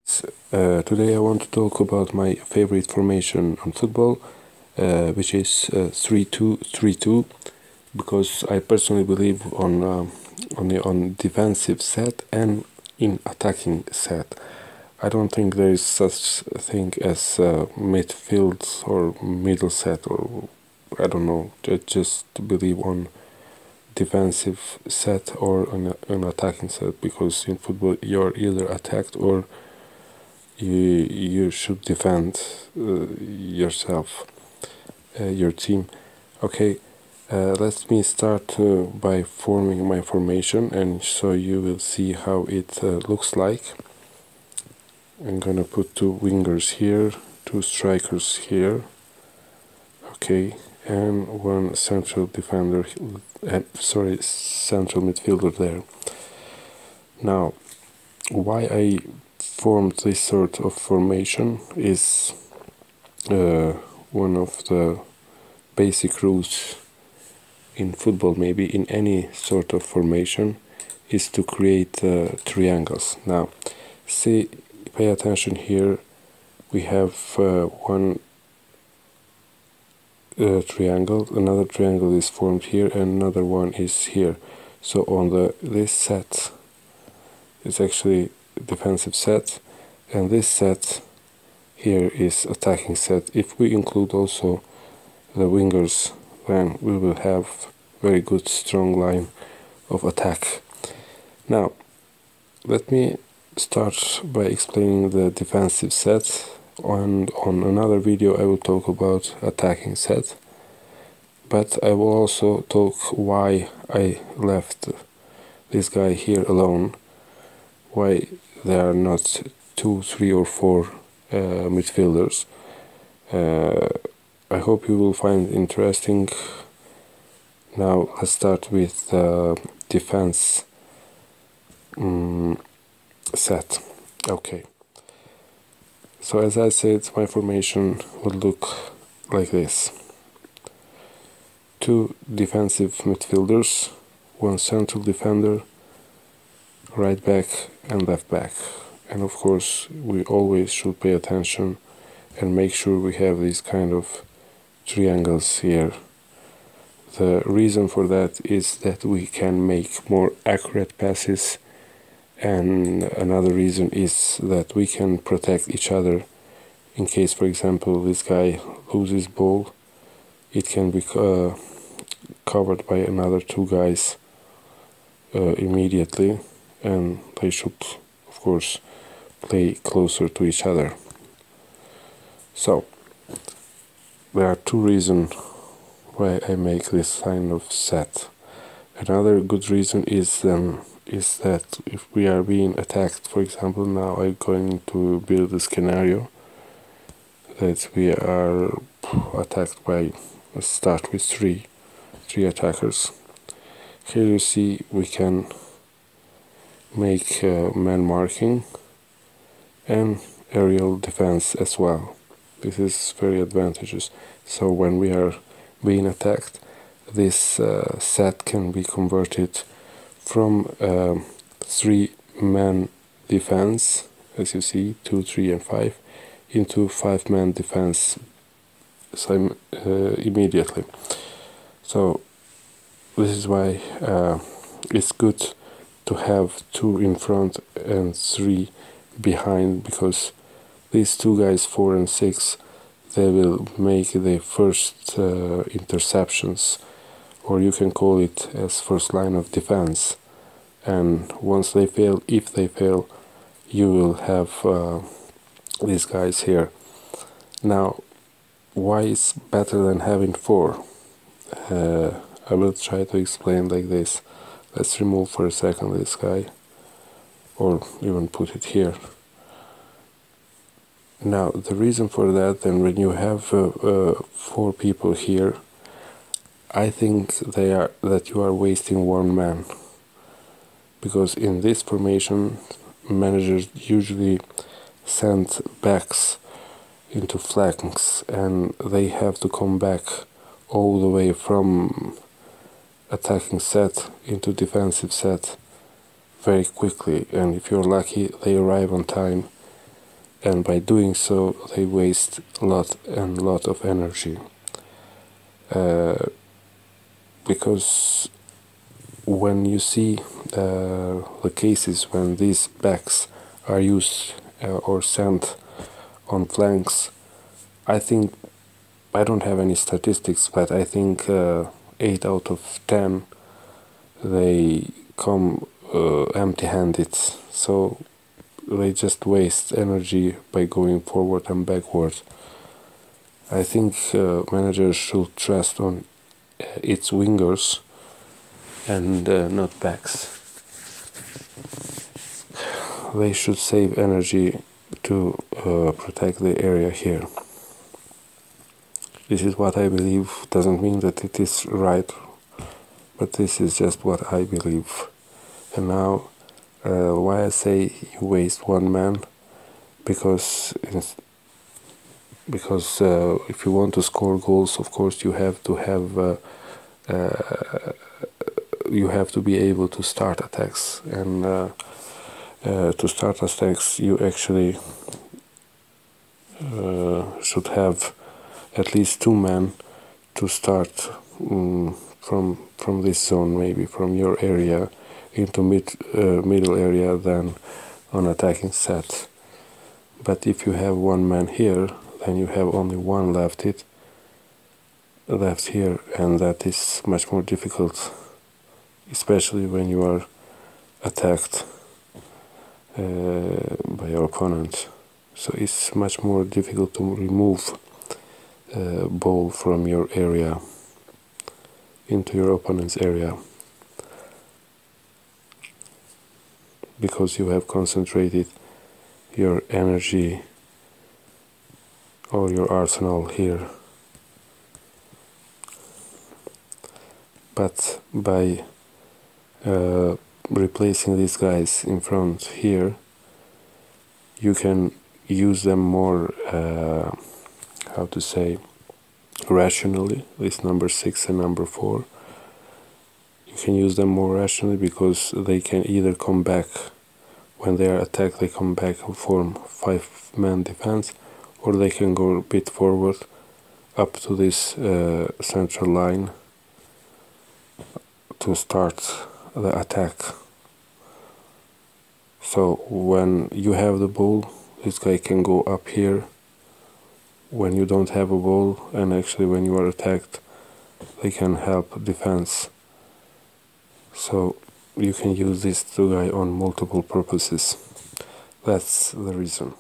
Today I want to talk about my favorite formation on football, which is 3-2-3-2, because I personally believe on defensive set and in attacking set. I don't think there is such a thing as midfield or middle set, or I don't know. I just believe on defensive set or an attacking set, because in football you're either attacked or you should defend yourself, your team. Okay, let me start by forming my formation, and so you will see how it looks like. I'm gonna put two wingers here, two strikers here, okay, and one central defender, central midfielder there. Now, why I formed this sort of formation is one of the basic rules in football, maybe in any sort of formation, is to create triangles. Now, pay attention here. We have one triangle, another triangle is formed here, and another one is here. So on this set, it's actually defensive set, and this set here is attacking set. If we include also the wingers, then we will have very good strong line of attack. Now let me start by explaining the defensive set, and on another video I will talk about attacking set, but I will also talk why I left this guy here alone, why there are not 2, 3 or 4 midfielders. I hope you will find it interesting. Now let's start with defense set. Okay, so as I said, my formation would look like this: 2 defensive midfielders, 1 central defender, right back and left back. And of course we always should pay attention and make sure we have these kind of triangles here. The reason for that is that we can make more accurate passes, and another reason is that we can protect each other in case, for example, this guy loses ball. It can be covered by another 2 guys immediately, and they should of course play closer to each other. So there are 2 reasons why I make this kind of set. Another good reason is that if we are being attacked, for example, now I'm going to build a scenario that we are attacked by, let's start with three attackers. Here you see we can make man marking and aerial defense as well. This is very advantageous. So when we are being attacked, this set can be converted from 3-man defense, as you see, 2, 3 and 5, into 5-man defense immediately. So this is why it's good to have 2 in front and 3 behind, because these 2 guys, 4 and 6, they will make the first interceptions, or you can call it as first line of defense. And once they fail, if they fail, you will have these guys here. Now, why it's better than having 4? I will try to explain like this. Let's remove for a second this guy, or even put it here. Now the reason for that, then, when you have 4 people here, I think that you are wasting 1 man, because in this formation managers usually send backs into flanks, and they have to come back all the way from attacking set into defensive set very quickly, and if you're lucky they arrive on time and by doing so they waste a lot of energy, because when you see the cases when these backs are used or sent on flanks, I think, I don't have any statistics, but I think 8 out of 10 they come empty-handed, so they just waste energy by going forward and backward. I think managers should trust on its wingers and not backs. They should save energy to protect the area here. This is what I believe. Doesn't mean that it is right, but this is just what I believe. And now, why I say you waste one man? Because if you want to score goals, of course you have to have you have to be able to start attacks, and to start attacks you actually should have at least 2 men to start from this zone, maybe from your area into middle area, then on attacking set. But if you have 1 man here, then you have only 1 left here, and that is much more difficult, especially when you are attacked by your opponent. So it's much more difficult to remove ball from your area into your opponent's area, because you have concentrated your energy or your arsenal here. But by replacing these guys in front here, you can use them more, how to say, rationally. This number 6 and number 4, you can use them more rationally, because they can either come back when they are attacked, they come back and form 5-man defense, or they can go a bit forward up to this central line to start the attack. So when you have the ball, this guy can go up here. When you don't have a ball, and actually when you are attacked, they can help defense. So you can use this 2 guy on multiple purposes. That's the reason.